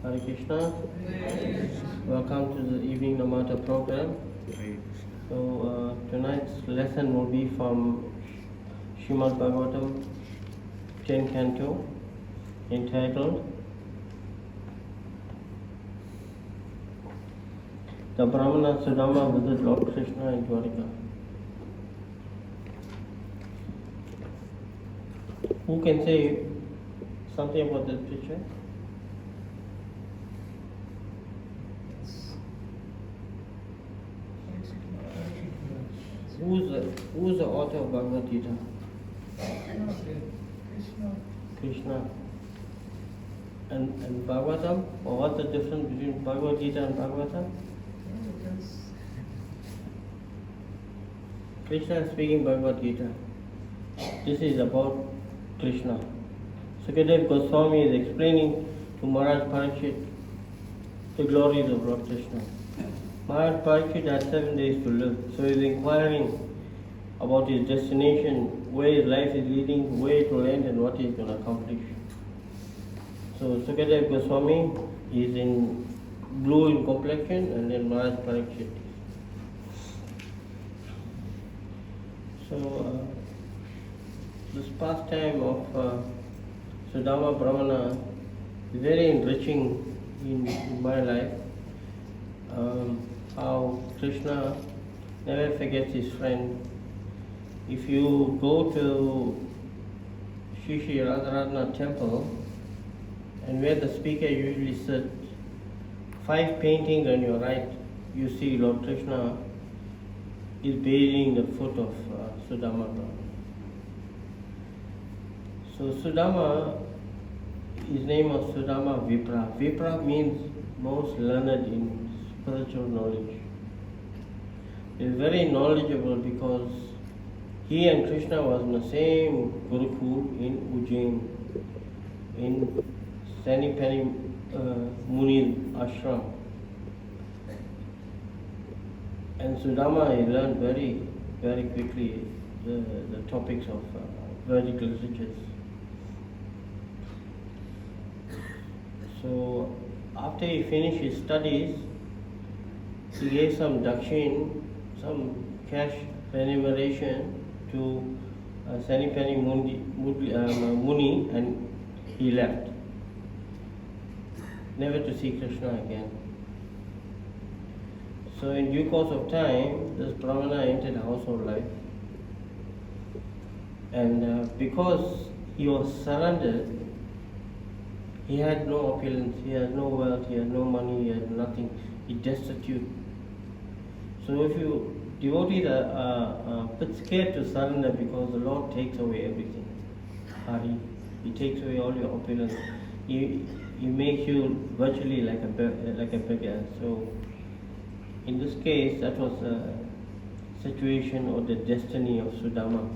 Hare Krishna. Welcome to the evening Namata program. So tonight's lesson will be from Srimad Bhagavatam 10th Canto, entitled The Brahmana Sudhama Visit Lord Krishna in Dwarika. Who can say something about this picture? Who's the author of Bhagavad Gita? Krishna. And Bhagavatam? Or what's the difference between Bhagavad Gita and Bhagavatam? Krishna is speaking Bhagavad Gita. This is about Krishna. Sukadeva Goswami is explaining to Maharaj Parikshit the glories of Lord Krishna. Maharaj Parikshit had 7 days to live, so he is inquiring about his destination, where his life is leading, where it will end, and what he is going to accomplish. So Sukadeva Goswami is in blue in complexion, and then Maharaj Parikshit. So this pastime of Sudhama Brahmana is very enriching in my life. How Krishna never forgets his friend. If you go to Sri Radharatna temple, and where the speaker usually sits, 5 paintings on your right, you see Lord Krishna is bathing the foot of Sudhama Brahmana. So Sudhama, his name was Sudhama Vipra. Vipra means most learned in spiritual knowledge. He is very knowledgeable because he and Krishna was in the same Gurukul in Ujjain, in Sanipani Muni's ashram. And Sudhama he learned very, very quickly the topics of Vedic literatures. So after he finished his studies, he gave some dakshin, some cash remuneration to Sanipani Muni, and he left, never to see Krishna again. So in due course of time, this Brahmana entered household life, and because he was surrendered, he had no opulence, he had no wealth, he had no money, he had nothing, he destitute. So if you devotees are a bit scared to surrender because the Lord takes away everything. He takes away all your opulence. He makes you virtually like a beggar. So in this case, that was the situation or the destiny of Sudhama.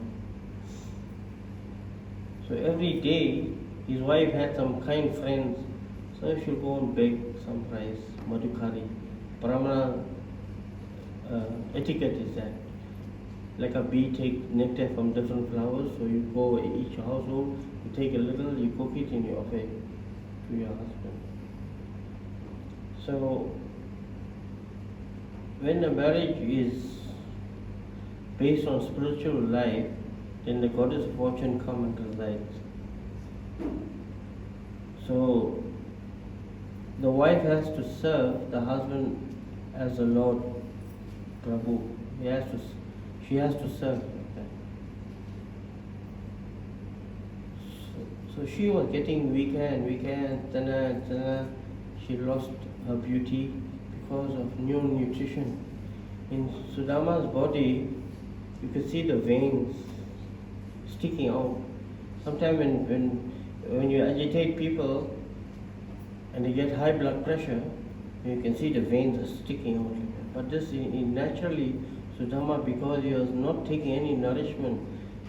So every day, his wife had some kind friends, so she'll go and beg some price, madhukari. Brahmana etiquette is that. Like a bee take nectar from different flowers, so you go each household, you take a little, you cook it and you offer it to your husband. So when the marriage is based on spiritual life, then the goddess of fortune comes and resides. So the wife has to serve the husband as the Lord Prabhu. She has to serve. So she was getting weaker and weaker, and she lost her beauty because of new nutrition. In Sudhama's body, you could see the veins sticking out. Sometimes when you agitate people and they get high blood pressure, you can see the veins are sticking out. But this naturally, Sudhama, because he was not taking any nourishment,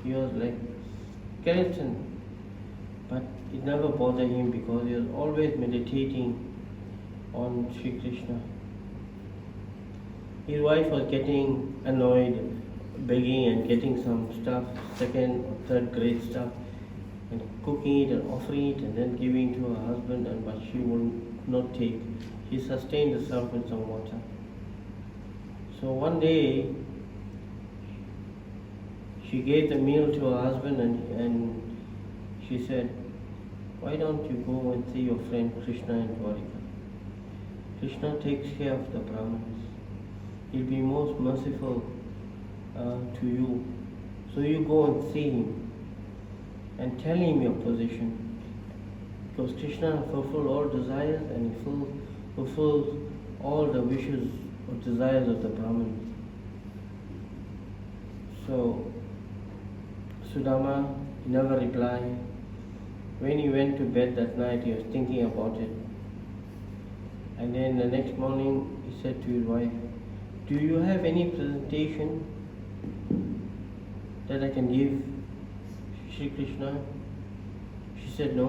he was like skeleton. But it never bothered him because he was always meditating on Sri Krishna. His wife was getting annoyed, begging and getting some stuff, second, third grade stuff. and cooking it and offering it and then giving to her husband, and but she will not take. She sustained herself with some water. So one day she gave the meal to her husband, and she said, "Why don't you go and see your friend Krishna in Dwarika? Krishna takes care of the Brahmins. He'll be most merciful to you. So you go and see him and tell him your position. Because Krishna fulfills all desires, and he fulfills all the wishes or desires of the Brahmins." So Sudhama never replied. When he went to bed that night, he was thinking about it. And then the next morning, he said to his wife, "Do you have any presentation that I can give Sri Krishna?" She said, "No.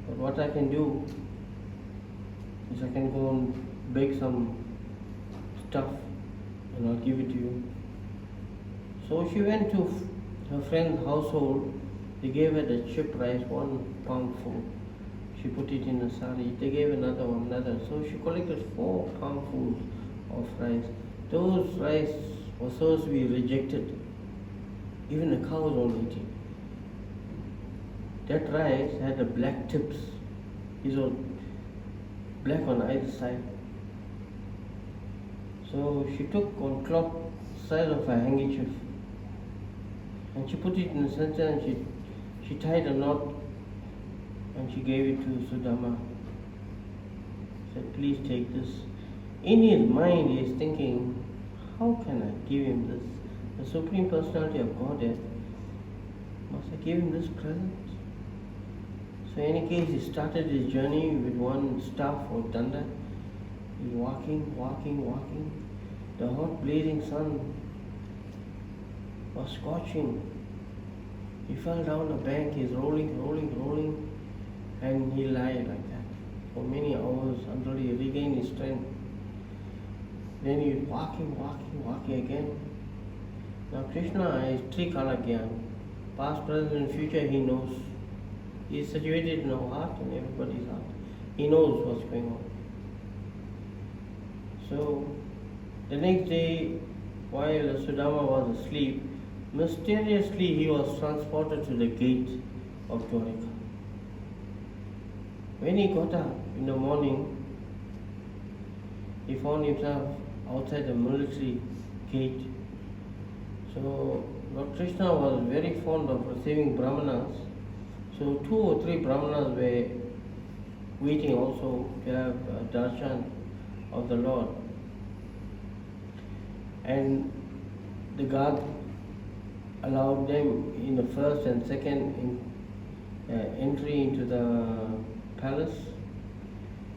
But what I can do is I can go and bake some stuff and I'll give it to you." So she went to her friend's household. They gave her the chip rice, 1 palmful. She put it in a sari. They gave another one, another. So she collected 4 palmfuls of rice. Those rice were supposed to be rejected. Even the cows won't eat it. That rice had the black tips. These were black on either side. So she took one cloth size of a handkerchief and she put it in the center, and she tied a knot and she gave it to Sudhama. Said, "Please take this." In his mind he is thinking, how can I give him this? The Supreme Personality of Godhead. Must I give him this present? So in any case, he started his journey with one staff or danda. He's walking. The hot blazing sun was scorching. He fell down the bank. He's rolling, and he lay like that for many hours until he regained his strength. Then he's walking again. Now Krishna is Trikala Gyan. Past, present and future he knows. He is situated in our heart and everybody's heart. He knows what's going on. So the next day, while Sudhama was asleep, mysteriously he was transported to the gate of Dwarika. When he got up in the morning, he found himself outside the military gate. So Lord Krishna was very fond of receiving brahmanas. So 2 or 3 brahmanas were waiting also to have darshan of the Lord. And the guard allowed them in the first and second entry into the palace.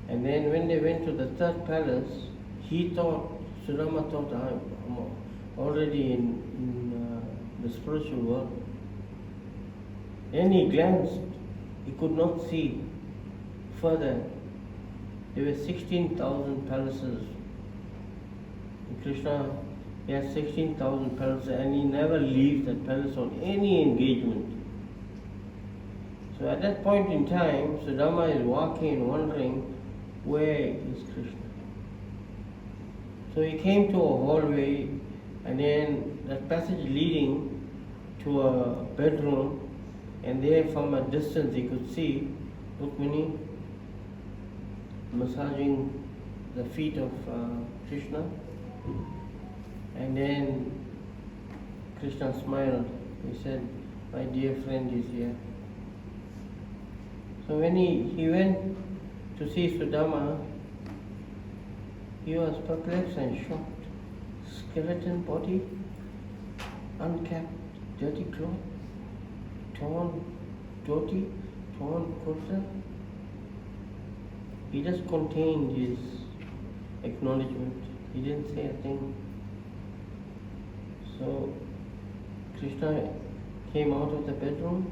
And then when they went to the third palace, Sudhama thought, I'm already in the spiritual world. Then he glanced, he could not see further. There were 16,000 palaces. And Krishna, he has 16,000 palaces, and he never leaves that palace on any engagement. So at that point in time, Sudhama is walking and wondering, where is Krishna? So he came to a hallway, and then that passage leading to a bedroom, and there from a distance he could see Rukmini massaging the feet of Krishna. And then Krishna smiled. He said, "My dear friend is here." So when he went to see Sudhama, he was perplexed and shocked. Skeleton body, unkept, dirty cloth, torn dhoti, torn kurta. He just contained his acknowledgement. He didn't say a thing. So Krishna came out of the bedroom,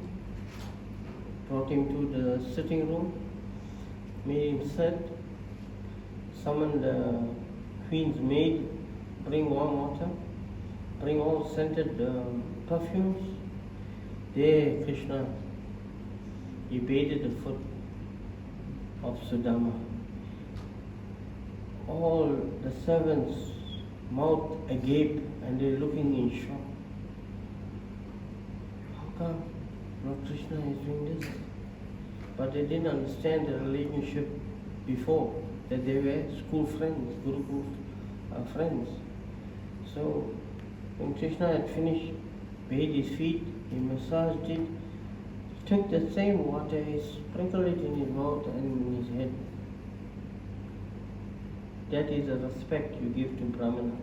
brought him to the sitting room, made him sit, summoned the queen's maid, bring warm water, bring all scented perfumes, There, Krishna, he bathed the foot of Sudhama. All the servants' mouth agape and they're looking in shock. How come Lord Krishna is doing this? But they didn't understand the relationship before, that they were school friends, Gurukul friends. So when Krishna had finished, bathed his feet, he massaged it, took the same water, he sprinkled it in his mouth and in his head. That is the respect you give to Brahmanas.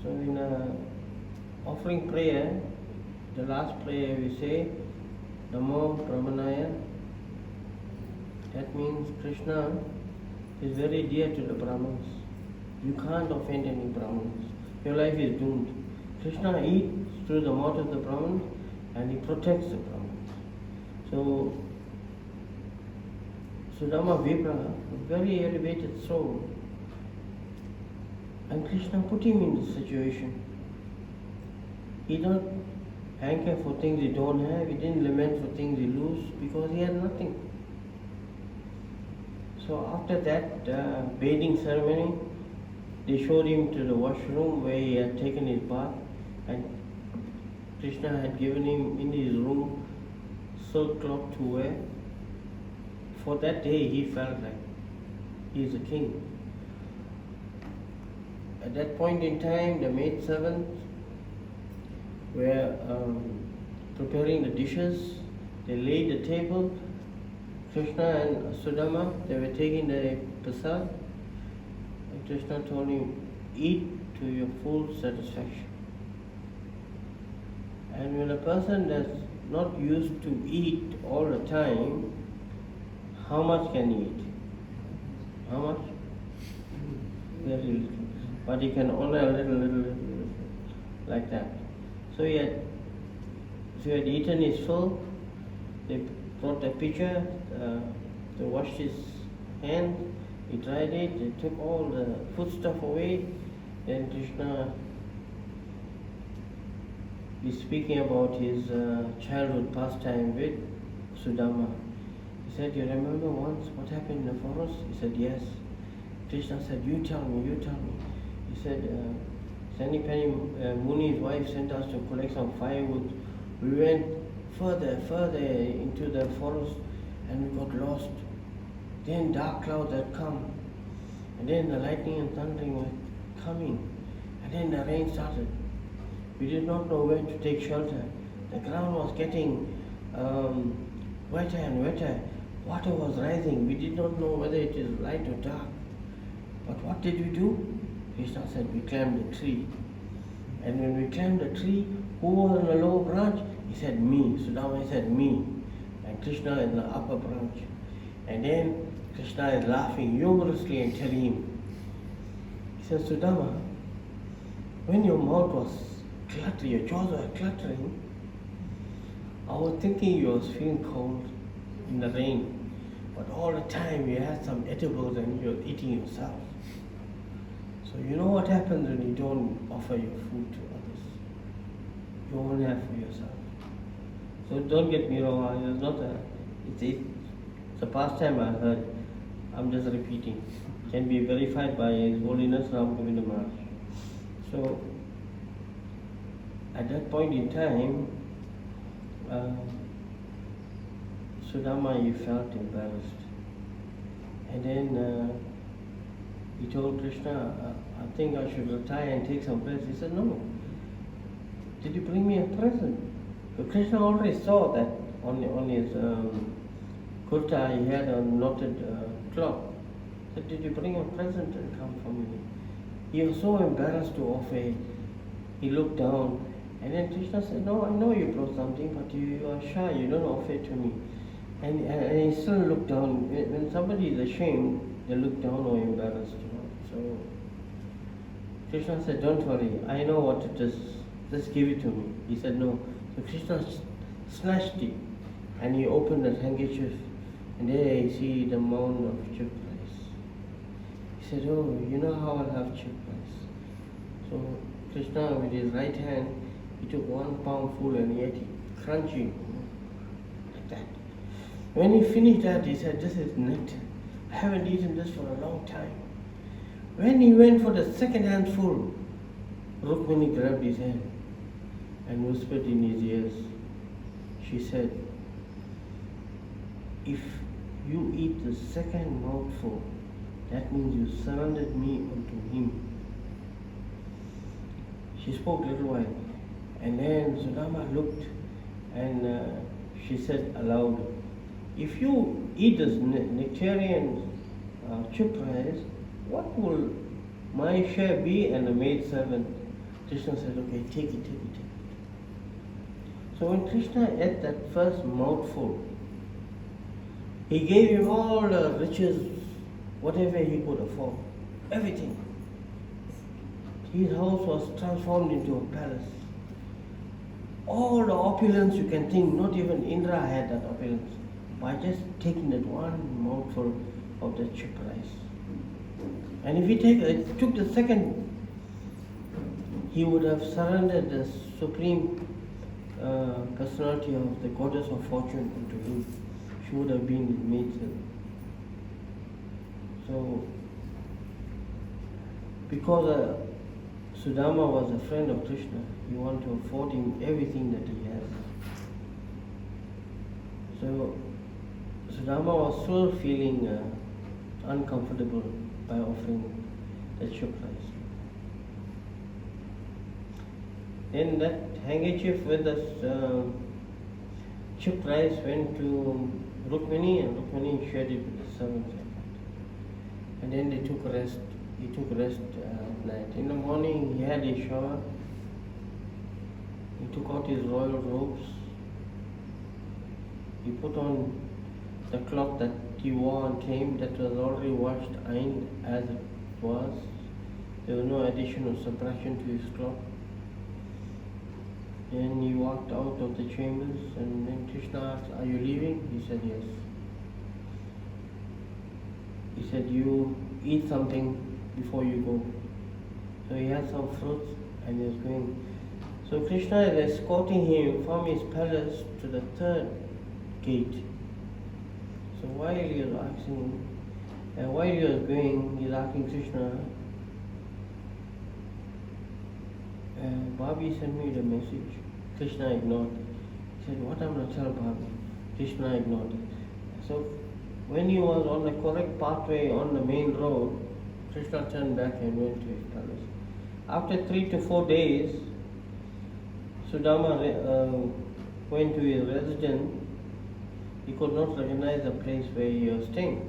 So in offering prayer, the last prayer we say, Namo Brahmanaya. That means Krishna is very dear to the Brahmins. You can't offend any Brahmins. Your life is doomed. Krishna eats through the mouth of the Brahmins and he protects the Brahmins. So Sudhama Vipra, a very elevated soul, and Krishna put him in this situation. He don't hanker for things he don't have, he didn't lament for things he lose because he had nothing. So after that bathing ceremony, they showed him to the washroom where he had taken his bath, and Krishna had given him in his room silk cloth to wear. For that day he felt like he is a king. At that point in time, the maid servants were preparing the dishes. They laid the table. Krishna and Sudhama, they were taking the prasad. And Krishna told him, eat to your full satisfaction. And when a person is not used to eat all the time, how much can he eat? How much? Very little. But he can only a little, like that. So he had eaten his fill. They brought a pitcher, they washed his hand, he dried it, they took all the food stuff away. Then Krishna is speaking about his childhood pastime with Sudhama. He said, you remember once what happened in the forest? He said, yes. Krishna said, you tell me. He said, Sanipani Muni's wife sent us to collect some firewood. We went further into the forest and we got lost. Then dark clouds had come. And then the lightning and thundering were coming. And then the rain started. We did not know where to take shelter. The ground was getting wetter and wetter. Water was rising. We did not know whether it is light or dark. But what did we do? Krishna said, we climbed the tree. And when we climbed the tree, who was on the lower branch? He said, me. Sudhama said, me. And Krishna in the upper branch. And then Krishna is laughing humorously and telling him, he says, Sudhama, when your mouth was cluttering, your jaws were cluttering, I was thinking you was feeling cold in the rain. But all the time you had some edibles and you're eating yourself. So you know what happens when you don't offer your food to others. You only have for yourself. So don't get me wrong, it's not it's a pastime I heard. I'm just repeating. Can be verified by His Holiness Ram Govinda Maharaj. So at that point in time, Sudhama, he felt embarrassed. And then he told Krishna, I think I should retire and take some rest. He said, no. Did you bring me a present? But Krishna already saw that on his kurta he had a knotted cloth. He said, did you bring a present and come for me? He was so embarrassed to offer it. He looked down. And then Krishna said, no, I know you brought something, but you are shy, you don't offer it to me. And he still looked down. When somebody is ashamed, they look down or embarrassed. So Krishna said, don't worry, I know what it is. Just give it to me. He said, no. So Krishna snatched it and he opened that handkerchief and there you see the mound of chip rice. He said, oh, you know how I love chip rice. So Krishna with his right hand, He took 1 pound full and he ate it, crunchy, like that. When he finished that, he said, "This is net. I haven't eaten this for a long time." When he went for the second handful, Rukmini grabbed his hand and whispered in his ears. She said, "If you eat the second mouthful, that means you surrendered me unto him." She spoke a little while, and then Sudhama looked and she said aloud, "If you eat this nectarian chip rice, what will my share be?" And the maid servant, Krishna said, "Okay, take it, take it, take it." So when Krishna ate that first mouthful, he gave him all the riches, whatever he could afford, everything. His house was transformed into a palace. All the opulence you can think, not even Indra had that opulence, by just taking that one mouthful of the chip rice. And if he took the second, he would have surrendered the supreme personality of the goddess of fortune unto him. She would have been his maidservant. So, because Sudhama was a friend of Krishna, he wanted to afford him everything that he has. So, Sudhama was still feeling uncomfortable by offering the chip rice. Then that handkerchief with the chip rice went to Rukmini, and Rukmini shared it with the servants. And then they took rest. He took rest at night. In the morning, he had his shower. He took out his royal robes. He put on the cloth that he wore on time, that was already washed, ironed as it was. There was no addition or subtraction to his cloth. Then he walked out of the chambers, and then Krishna asked, "Are you leaving?" He said, "Yes." He said, "You eat something before you go." So he had some fruits and he was going. So Krishna is escorting him from his palace to the third gate. So while he was asking, while he was going, he's asking Krishna, "Bhabhi sent me the message." Krishna ignored it. He said, "What I'm going to tell Bhabhi?" Krishna ignored it. So when he was on the correct pathway on the main road, Krishna turned back and went to his palace. After 3 to 4 days, Sudhama went to his residence. He could not recognize the place where he was staying.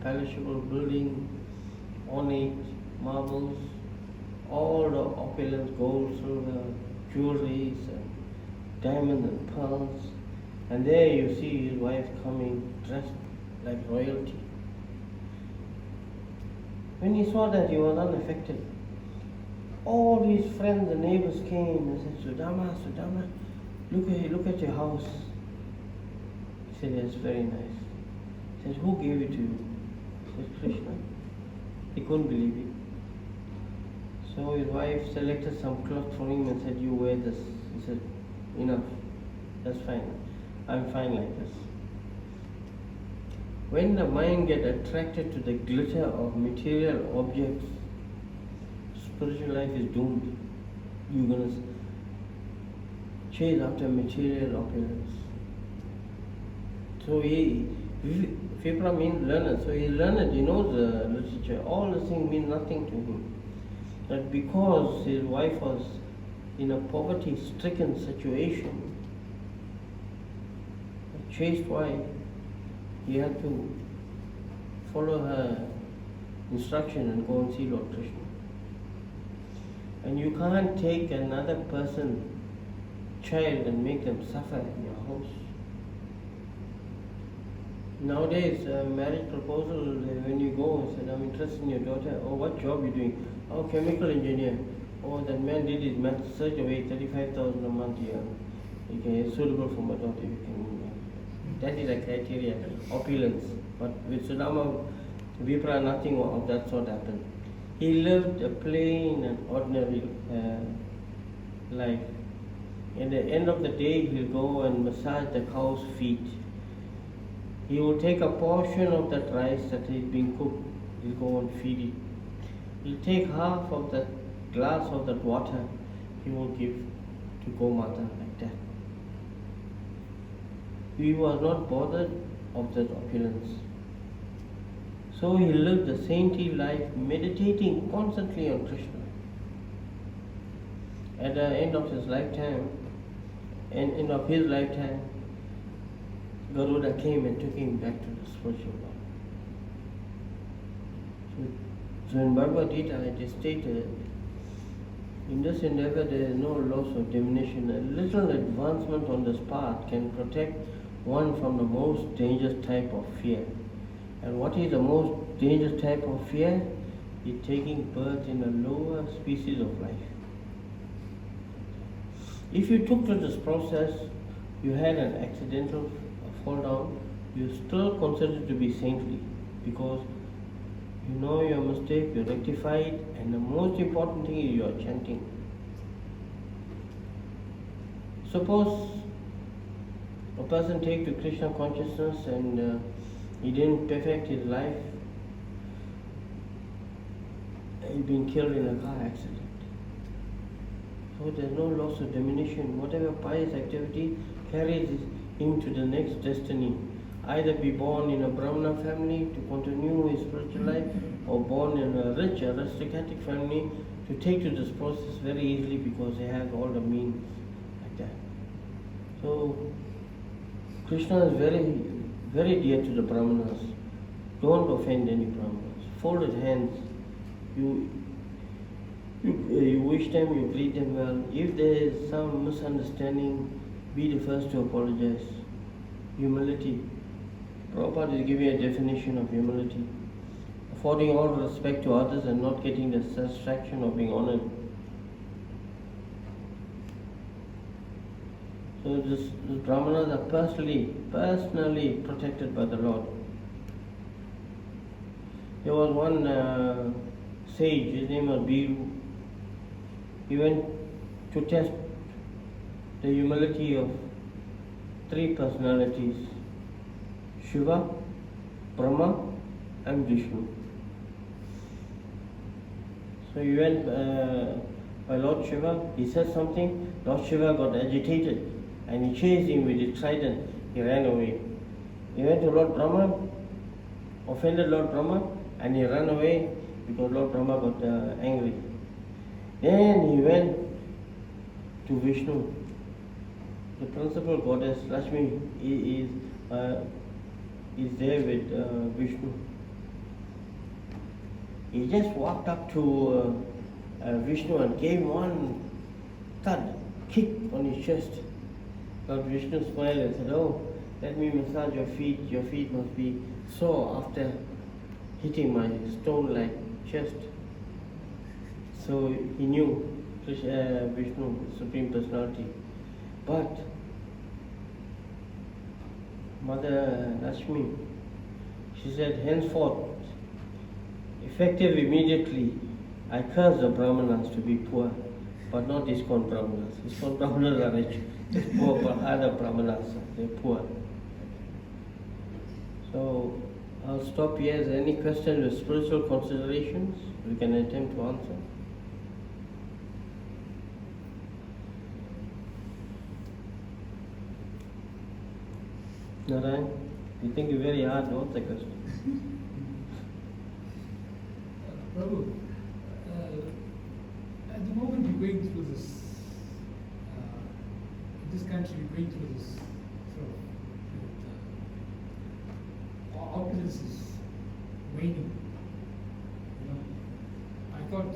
Palatial building, ornate marbles, all the opulence, gold, silver, jewelries, and diamonds and pearls. And there you see his wife coming dressed like royalty. When he saw that, he was unaffected. All his friends and neighbors came and said, "Sudhama, Sudhama, look at your house." He said, "Yes, very nice." He said, "Who gave it to you?" He said, "Krishna." He couldn't believe it. So his wife selected some cloth for him and said, "You wear this." He said, "Enough, that's fine. I'm fine like this." When the mind gets attracted to the glitter of material objects, spiritual life is doomed. You're going to chase after material opulence. So Vipra means learned. So he's learned, he knows the literature. All the things mean nothing to him. But because his wife was in a poverty-stricken situation, a chaste wife, he had to follow her instruction and go and see Lord Krishna. And you can't take another person's child and make them suffer in your house. Nowadays, marriage proposal, when you go and say, "I'm interested in your daughter," "Oh, what job are you doing?" "Oh, chemical engineer." "Oh, that man did his math search away, 35,000 a month here. Okay, it's suitable for my daughter." You can. That is a criteria, opulence. But with Sudhama, Vipra, nothing of that sort happened. He lived a plain and ordinary life. At the end of the day, he'll go and massage the cow's feet. He will take a portion of that rice that is being cooked, he'll go and feed it. He'll take half of that glass of that water, he will give to Gomata like that. He was not bothered of that opulence. So he lived a saintly life, meditating constantly on Krishna. At the end of his lifetime, Garuda came and took him back to the spiritual world. So in Bhagavad Gita it is stated, in this endeavor there is no loss of diminution. A little advancement on this path can protect one from the most dangerous type of fear. And what is the most dangerous type of fear? It's taking birth in a lower species of life. If you took to this process, you had an accidental fall down, you still considered to be saintly because you know your mistake, you rectify it, and the most important thing is you are chanting. Suppose a person take to Krishna consciousness and he didn't perfect his life, he'd been killed in a car accident. So there's no loss of diminution. Whatever pious activity carries him to the next destiny. Either be born in a Brahmana family to continue his spiritual life, or born in a rich aristocratic family to take to this process very easily because they have all the means like that. So Krishna is very, very dear to the Brahmanas. Don't offend any Brahmanas. Folded hands. You wish them, you greet them well. If there is some misunderstanding, be the first to apologize. Humility. Prabhupada is giving a definition of humility. Affording all respect to others and not getting the satisfaction of being honored. So these Brahmanas are personally protected by the Lord. There was one sage, his name was Biru. He went to test the humility of three personalities, Shiva, Brahma and Vishnu. So he went by Lord Shiva, he said something, Lord Shiva got agitated and he chased him with his trident, he ran away. He went to Lord Brahma, offended Lord Brahma, and he ran away because Lord Brahma got angry. Then he went to Vishnu. The principal goddess Lakshmi is there with Vishnu. He just walked up to Vishnu and gave one thud, kick on his chest. Lord Vishnu smiled and said, "Oh, let me massage your feet. Your feet must be sore after hitting my stone-like chest." So he knew Vishnu, Supreme Personality. But Mother Lakshmi, she said, henceforth, effective immediately, I curse the Brahmanas to be poor, but not ISKCON Brahmanas. ISKCON Brahmanas are rich, poor, but other Brahmanas, they're poor. So I'll stop here. Is there any questions with spiritual considerations we can attempt to answer? Narayan, you think you're very hard to answer question. Prabhu, at the moment you're going through this, in this country you're going through this sort of opulence is waning. You know, I thought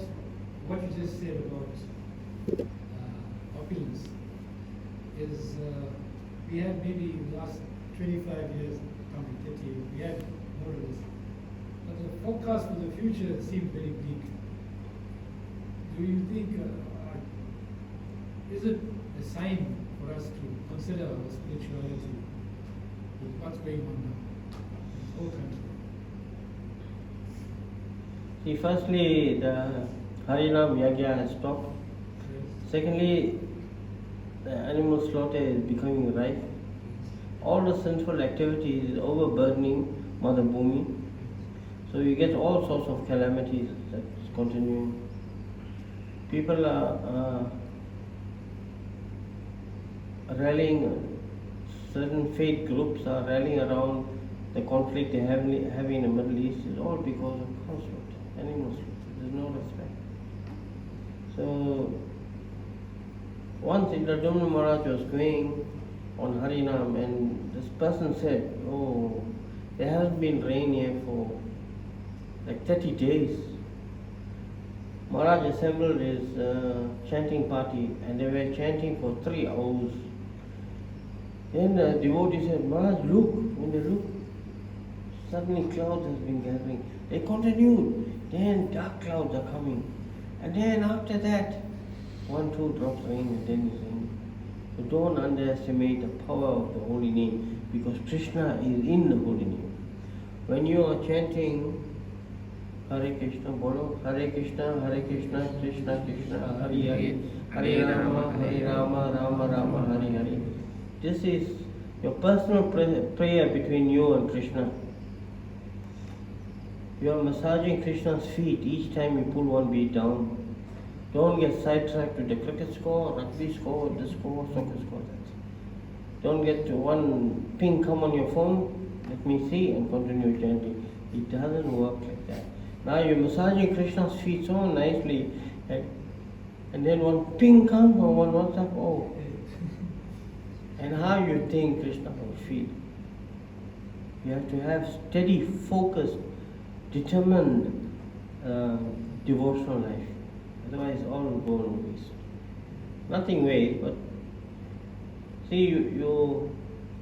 what you just said about opulence is we have maybe in the last 25 years, coming 30 years, we had more of this. But the forecast for the future seems very bleak. Do you think, is it a sign for us to consider our spirituality with what's going on now in the whole country? See, firstly, the Harinam Yagya has stopped. Yes. Secondly, the animal slaughter is becoming rife. All the sinful activities is overburdening Mother Bhumi. So you get all sorts of calamities that's continuing. People are rallying, certain faith groups are rallying around the conflict they have in the Middle East. Is all because of conflict, animal slaughter. There's no respect. So once Indradyumna Maharaj was going on Harinam, and this person said, "Oh, there hasn't been rain here for like 30 days." Maharaj assembled his chanting party, and they were chanting for 3 hours. Then the devotee said, "Maharaj, look." When they looked, suddenly clouds has been gathering. They continued. Then dark clouds are coming. And then after that, 1-2 drops rain, and then it's raining. So don't underestimate the power of the holy name, because Krishna is in the holy name. When you are chanting Hare Krishna, bolo, Hare Krishna, Krishna Krishna, Hare Hare, Hare Rama, Rama Rama, Hare Hare. This is your personal prayer between you and Krishna. You are massaging Krishna's feet each time you pull one beat down. Don't get sidetracked with the cricket score, rugby score, this score, soccer score. Don't get to one ping come on your phone, let me see, and continue chanting. It doesn't work like that. Now you're massaging Krishna's feet so nicely, and then one ping come or one WhatsApp, oh. And how you think Krishna will feel? You have to have steady, focused, determined devotional life. Otherwise, all will go on waste. Nothing waste, but see, you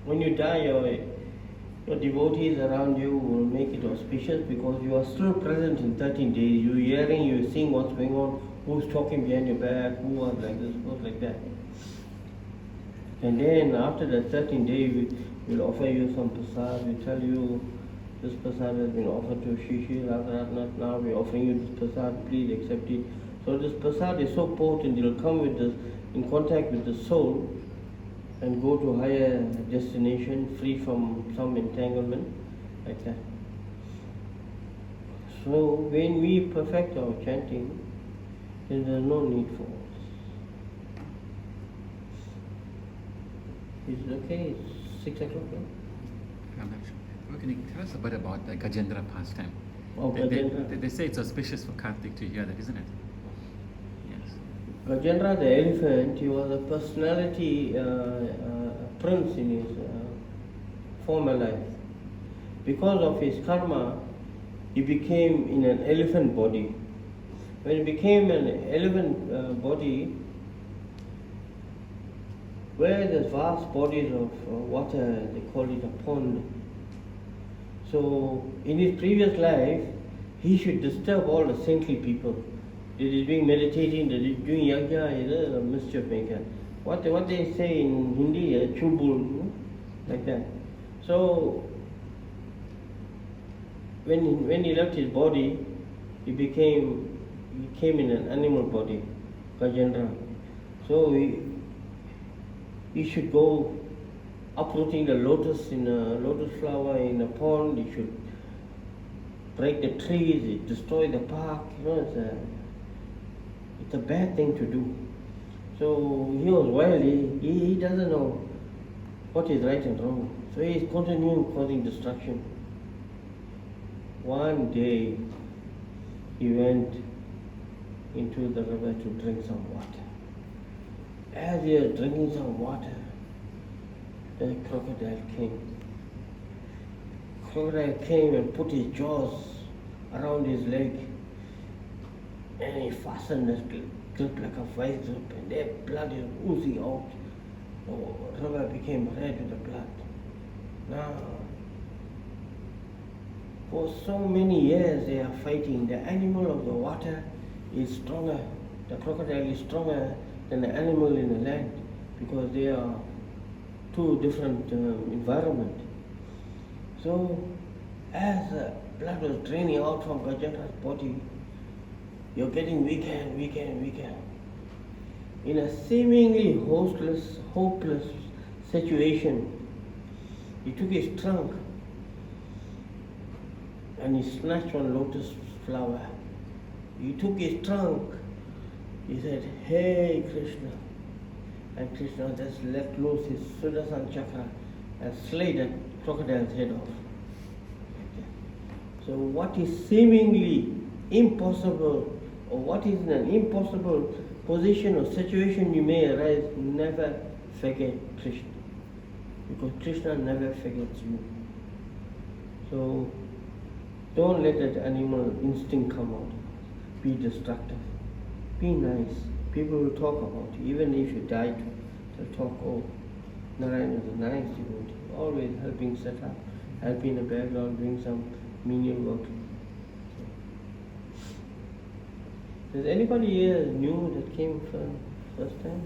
when you die, your devotees around you will make it auspicious, because you are still present in 13 days. You're hearing, you're seeing what's going on, who's talking behind your back, who was like this, who was like that. And then after the 13th day, we'll offer you some prasad. We tell you, this prasad has been offered to Shishi Radharatnath. Now we're offering you this prasad, please accept it. So this prasad is so potent, it'll come with in contact with the soul and go to a higher destination, free from some entanglement, like that. So when we perfect our chanting, then there's no need for us. Is it okay? It's 6 o'clock now? I'm not sure. Well, can you tell us a bit about the Gajendra pastime? Oh, Gajendra. They say it's auspicious for Kartik to hear that, isn't it? Yes. Gajendra the elephant, he was a personality, prince in his former life. Because of his karma, he became in an elephant body. When he became an elephant body, where there's vast bodies of water, they call it a pond. So in his previous life, he should disturb all the saintly people. That is doing meditating, that is doing yajna, is a mischief maker. What they say in Hindi, chubul, like that. So when he left his body, he came in an animal body, Gajendra. So he should go uprooting the lotus in a lotus flower in a pond. He should break the trees, destroy the park. It's a bad thing to do. So he was wild. He doesn't know what is right and wrong. So he is continuing causing destruction. One day he went into the river to drink some water. As he was drinking some water, the crocodile came. Crocodile came and put his jaws around his leg, and he fastened his grip like a vice grip, and their blood is oozing out. The river became red with the blood. Now, for so many years they are fighting. The animal of the water is stronger. The crocodile is stronger than the animal in the land, because they are two different environments. So as the blood was draining out from Gajendra's body, you're getting weaker and weaker and weaker. in a seemingly hopeless situation, he took his trunk and he snatched one lotus flower. He took his trunk, he said, "Hey Krishna." And Krishna just let loose his Sudarshan chakra and slayed that crocodile's head off. So what is seemingly impossible, or what is in an impossible position or situation you may arise, never forget Krishna. Because Krishna never forgets you. So don't let that animal instinct come out. Be destructive. Be nice. People will talk about you. Even if you die, they'll talk, "Oh, Narayan is a nice devotee, always helping set up, helping in the background, doing some menial work." Does anybody here new that came for first time?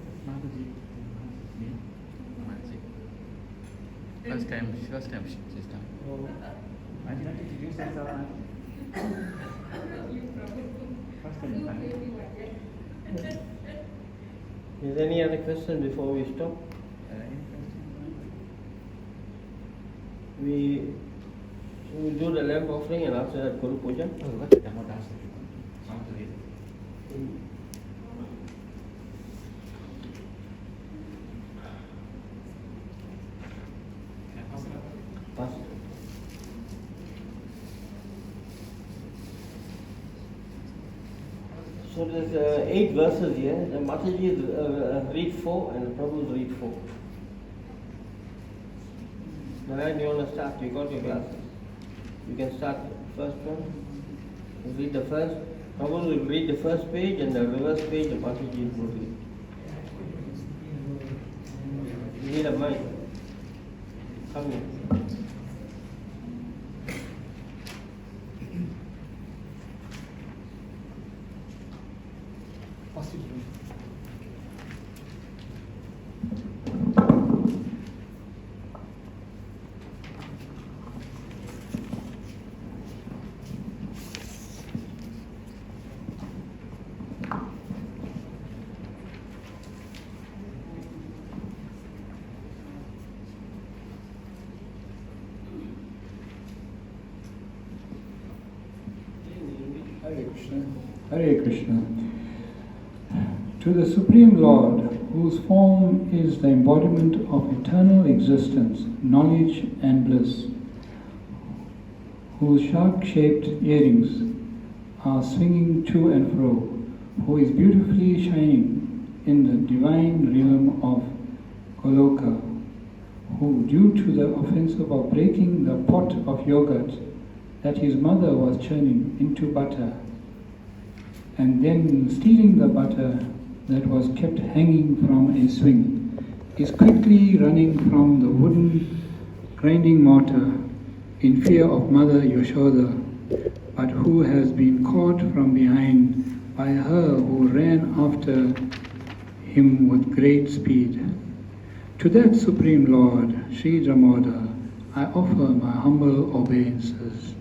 First time she's done. Oh. I did not introduce myself. First time. Is there any other question before we stop? We will do the lamp offering and after that Guru Puja. Pass. So there's 8 verses here. The Mataji read 4 and the Prabhu read 4. Narayan, you want to start? You got your glasses. You can start the first one. You read the first. Prabhu will read the first page and the reverse page the Mataji will read. You need a mic. Come here. Hare Krishna. To the Supreme Lord, whose form is the embodiment of eternal existence, knowledge and bliss, whose shark-shaped earrings are swinging to and fro, who is beautifully shining in the divine realm of Goloka, who, due to the offense of breaking the pot of yogurt that his mother was churning into butter, and then stealing the butter that was kept hanging from a swing, is quickly running from the wooden grinding mortar in fear of Mother Yashoda, but who has been caught from behind by her who ran after him with great speed. To that Supreme Lord, Sri Damoda, I offer my humble obeisances.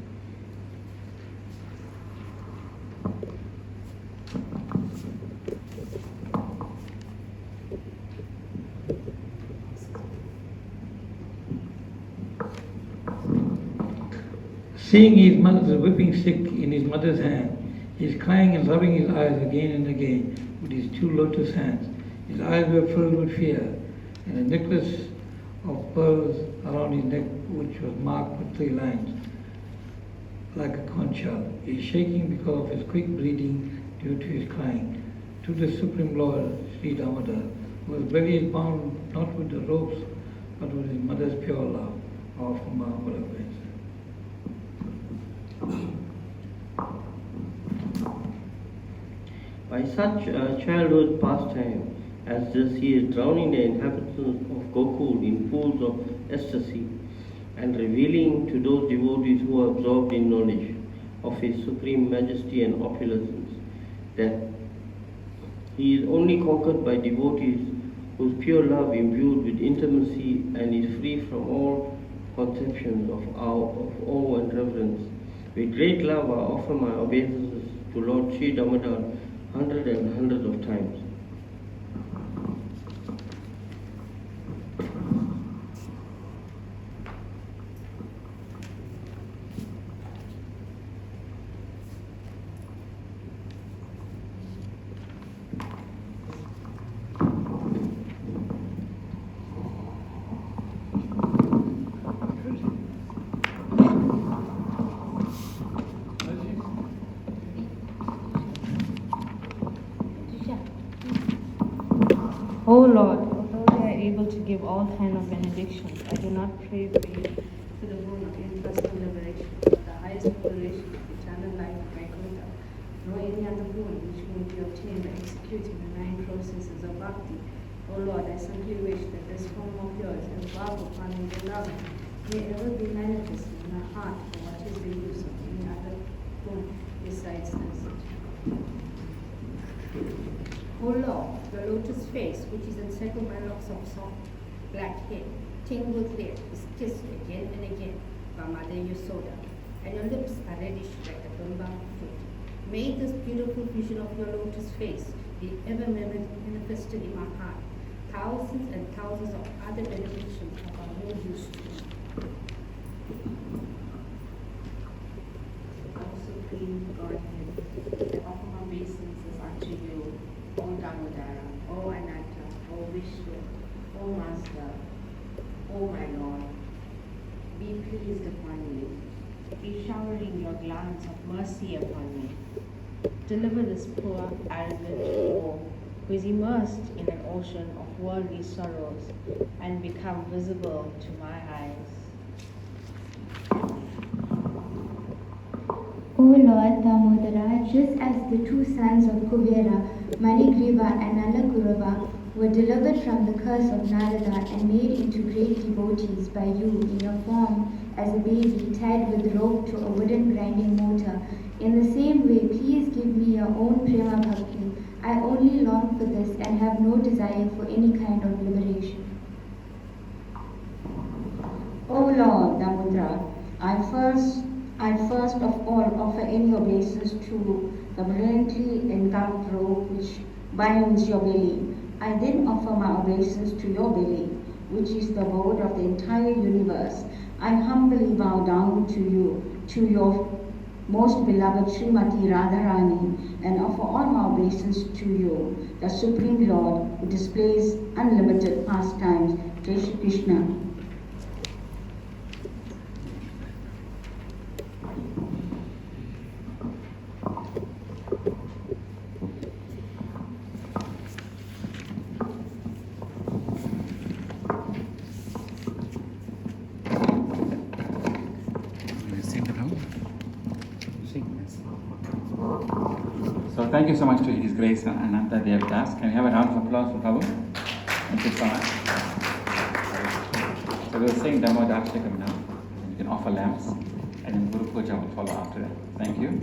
Seeing his mother's whipping stick in his mother's hand, he is crying and rubbing his eyes again and again with his 2 lotus hands. His eyes were filled with fear, and a necklace of pearls around his neck, which was marked with 3 lines, like a conch shell. He is shaking because of his quick breathing due to his crying. To the Supreme Lord, Sri Damodar, whose belly is bound not with the ropes, but with his mother's pure love, I offer my humble obeisance. By such a childhood pastime as this, he is drowning the inhabitants of Gokul in pools of ecstasy and revealing to those devotees who are absorbed in knowledge of his supreme majesty and opulence that he is only conquered by devotees whose pure love imbued with intimacy and is free from all conceptions of awe and reverence. With great love I offer my obeisances to Lord Sri Damodar hundreds of times. O Lord, although they are able to give all kind of benedictions, I do not pray for you to the boon of impersonal liberation, the highest liberation of eternal life of my Kota, nor any other boon which may be obtained by executing the 9 processes of bhakti. O Lord, I simply wish that this form of yours, embarked upon in Vrndhavan, may ever be manifested in my heart for what is the use of any other boon besides this. O Lord, the lotus face, which is encircled by locks of soft black hair, tingled hair, is kissed again and again by Mother Yasoda, and your lips are reddish like the Vrndhavan fruit. May this beautiful vision of your lotus face be ever manifested in my heart. Thousands and thousands of other benedictions of our no use to me. O Supreme Godhead, I offer my obeisances unto you, O Damodara, O Ananta, O Vishnu, O Master, O my Lord. Be pleased upon me. Be showering your glance of mercy upon me. Deliver this poor, arrogant fool who is immersed in an ocean of worldly sorrows and become visible to my eyes. O Lord Damodara, just as the 2 sons of Kuvera, Manigriva and Nalakurava, were delivered from the curse of Narada and made into great devotees by you in your form as a baby tied with rope to a wooden grinding mortar, in the same way, please give me your own Prema Bhakti. I only long for this and have no desire for any kind of liberation. O Lord Damodara, I first of all offer any obeisance to the brilliantly encarved rope which binds your belly. I then offer my obeisance to your belly, which is the abode of the entire universe. I humbly bow down to you, to your most beloved Srimati Radharani, and offer all my obeisance to you, the Supreme Lord, who displays unlimited pastimes. Jai Sri Krishna. So thank you so much to His Grace Anantadeva Das. Can we have a round of applause for Prabhu? Thank you so much. So we'll sing Dhammo Darshakam now. You can offer lamps, and then Guru Puja will follow after that. Thank you.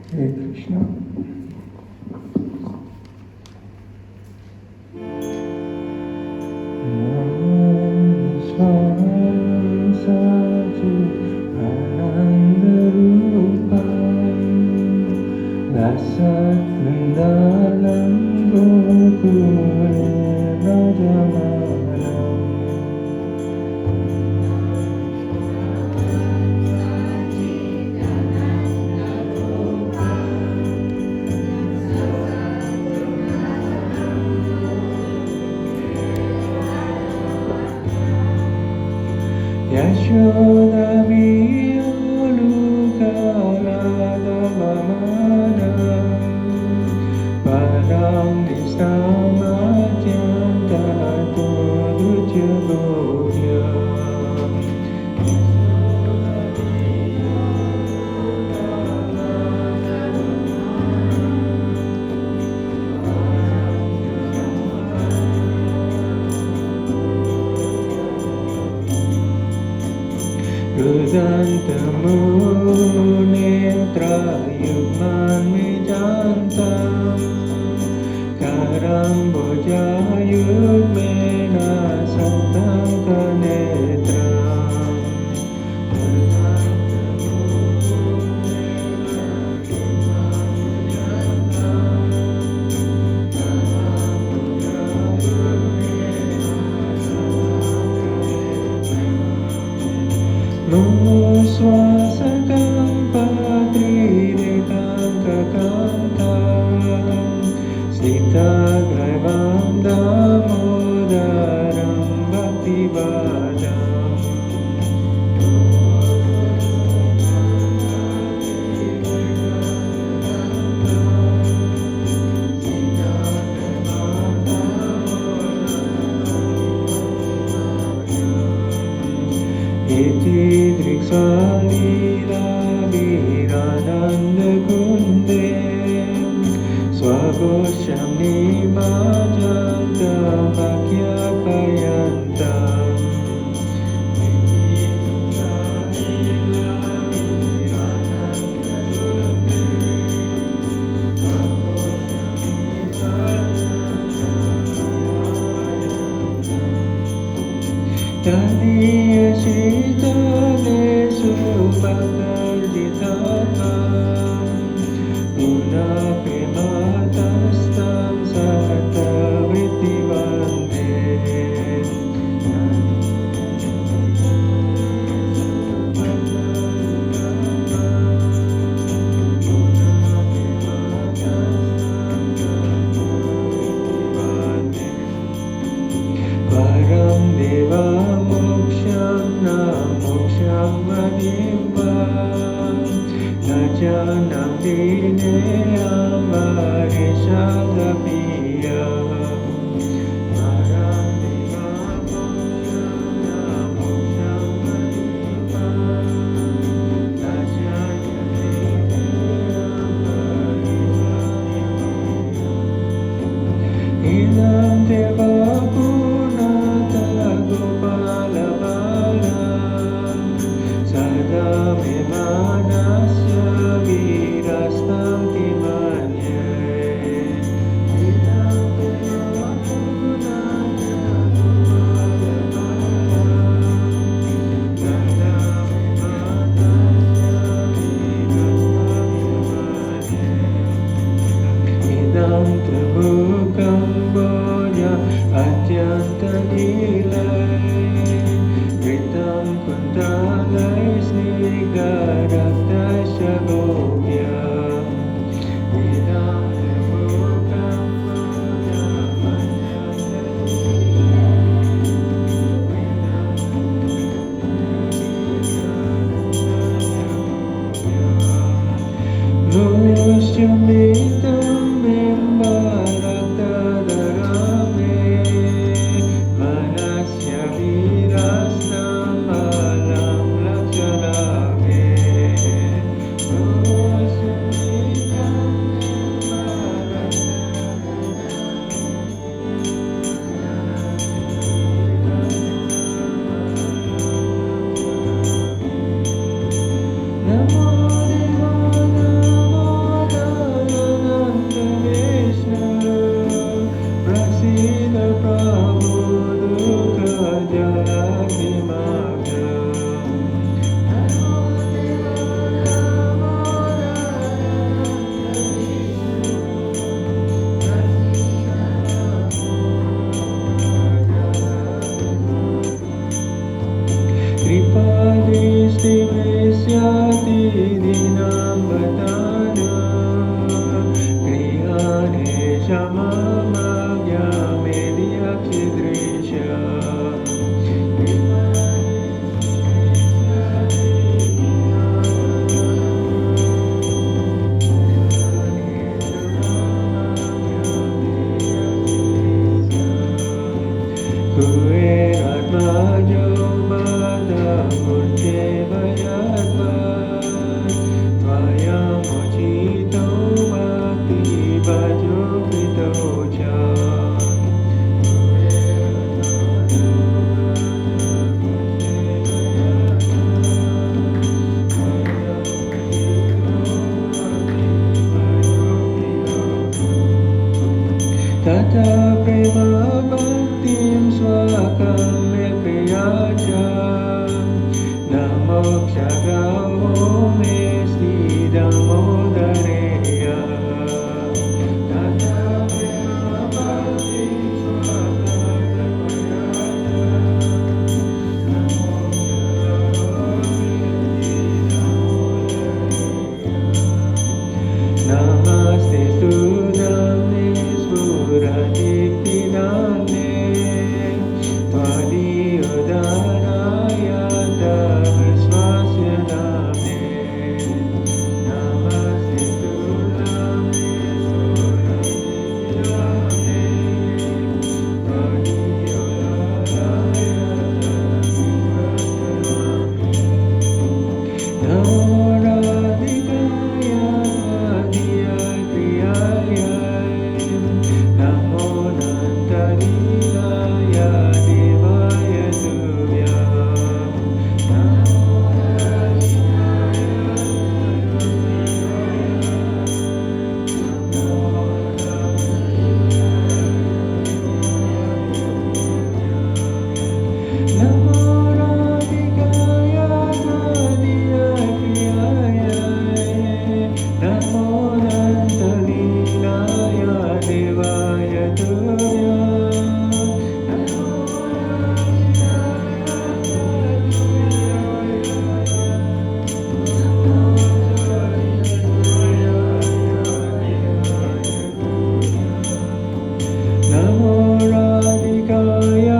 Hare Krishna. Yashoda Miyolukala Param Nisamatyanta Todujabodya Rudantamunetra Yugman Vijantam Karamboja Yugmena Satam Kanetram Nuswasa Shamni Majanta Bhakya Payantam Taniya Shitale Subhakalditatam Una Prematastam Sahataviti Vande Param Deva Moksham Na Moksham Madhimva Najanam Dine Amare Shadapiya Param Deva Moksham Na Moksham Madhimva Najanam Dine Amare Shadapiya Idam Deva Tata prema bhaktim swakam priyaja Namo kshagamo me sthidamo dareya Tata prema bhaktim swakam priyaja Namo kshagamo me sthidamo dareya Namaste Sudhama Puradipinane Tvadi Udanaya Tavasvasya Name Radhikaya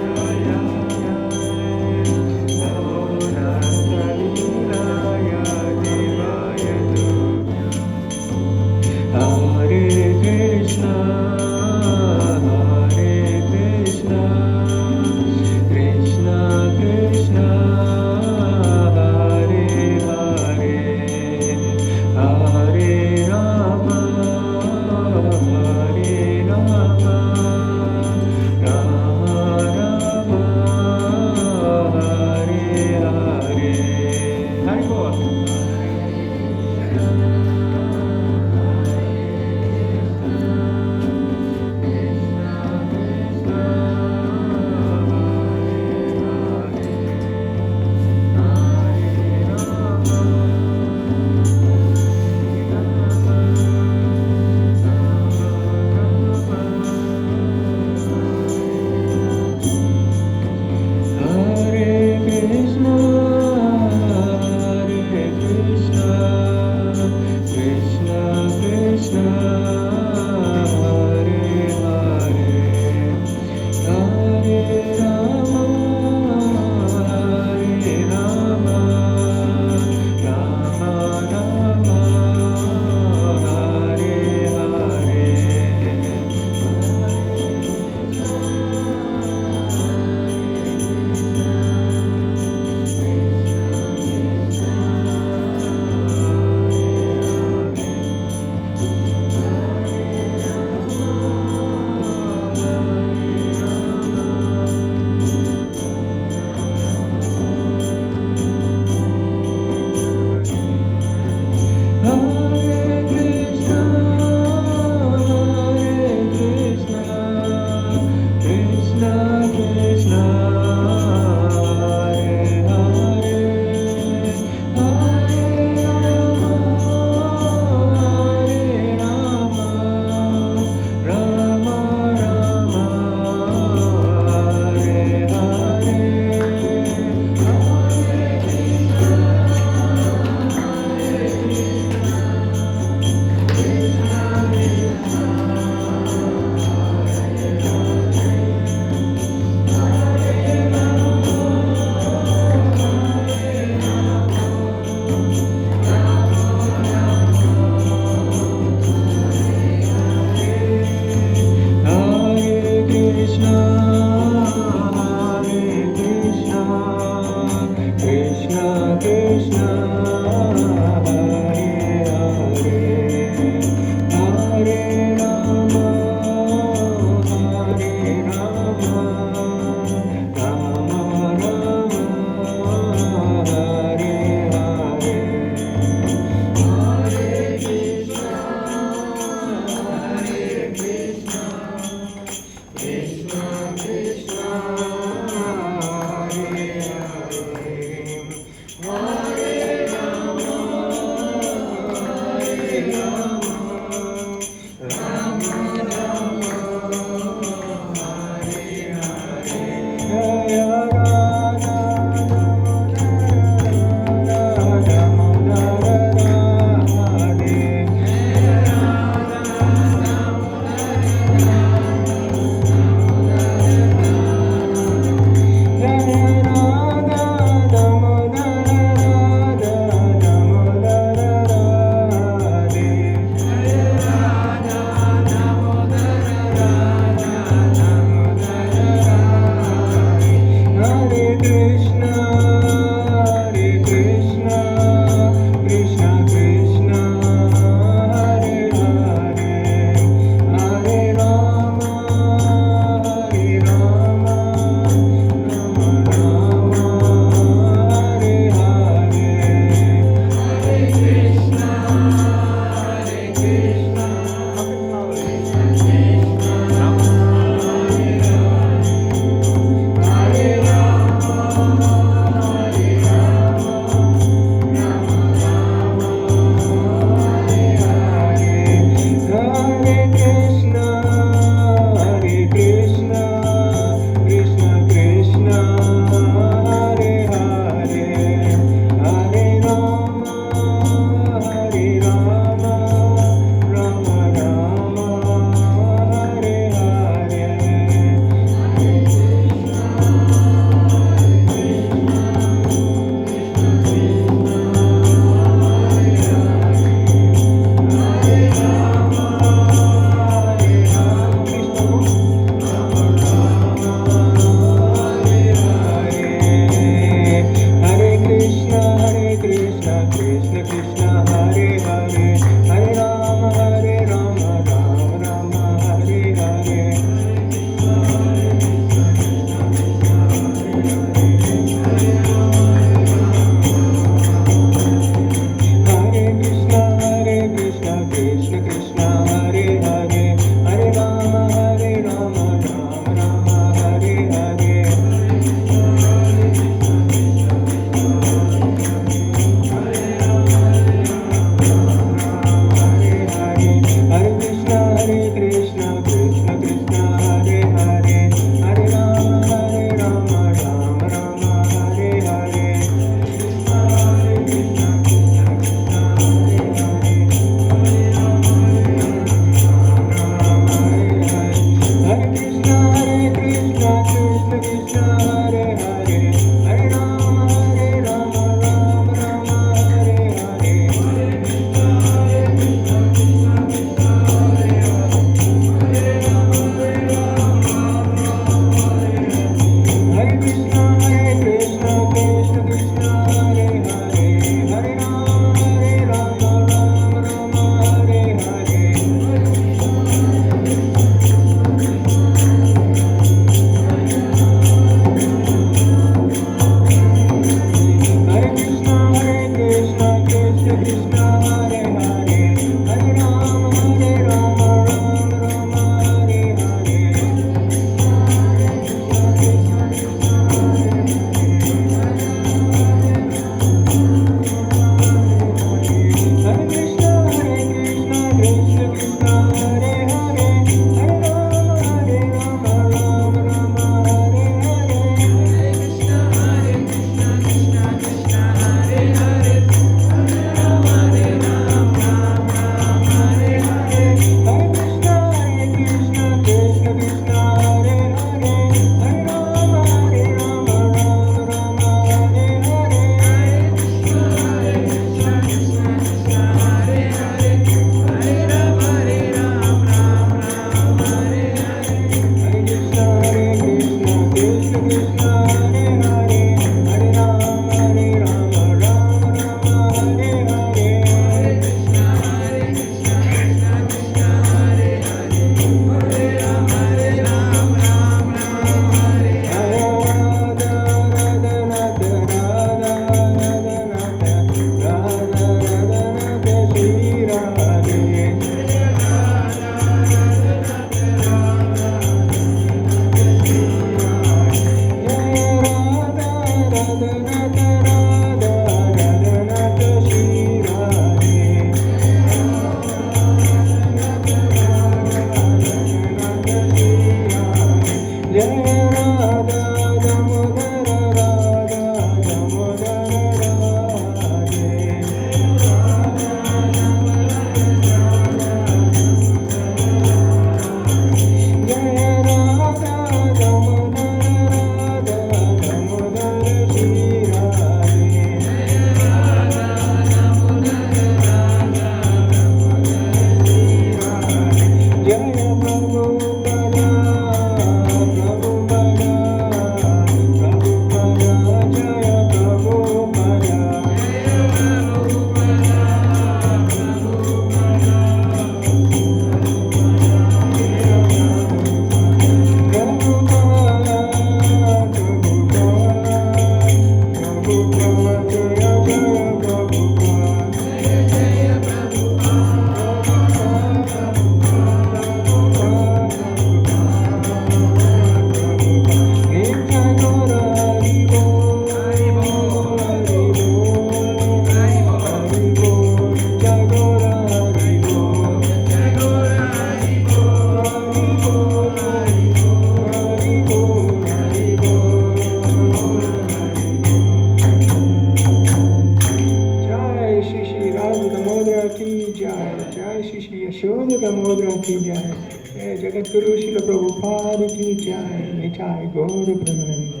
Prabhupada ki jai, Nitai Gaur Premanande.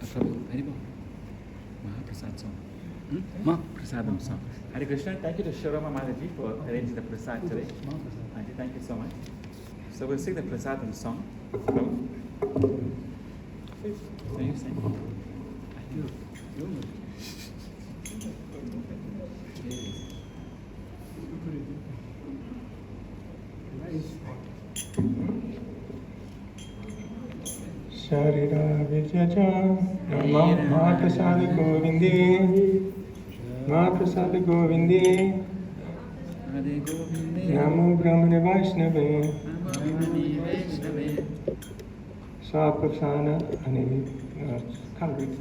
Prabhu, Haribo. Mahaprasad song. Mahaprasadam song. Hare Krishna, thank you to Shirama Mataji for arranging the prasad today. Auntie, thank you so much. So we'll sing the prasadam song. Prabhu. So you sing. Sharira Vijaya, Mahaprasad Govinde, Mahaprasad Govinde, Namo Brahmane Vaishnave, Saprasana Animi. Can't read.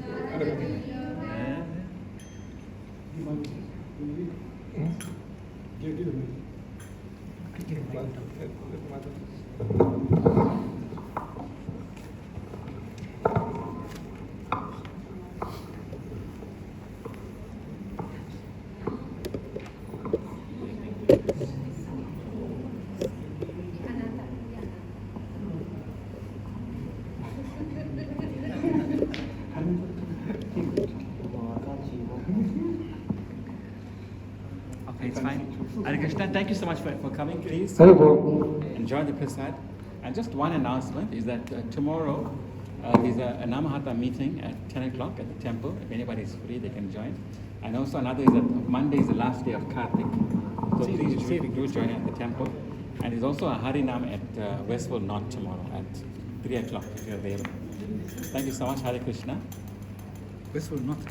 Okay, it's fine. Hare Krishna, thank you so much for coming. Please enjoy the prasad. And just one announcement is that tomorrow there's a Namahata meeting at 10 o'clock at the temple. If anybody is free, they can join. And also another is that Monday is the last day of Kartik. So please do join at the temple. And there's also a Harinam at Westfield North tomorrow at 3 o'clock if you're available. Thank you so much, Hare Krishna. Westfield North,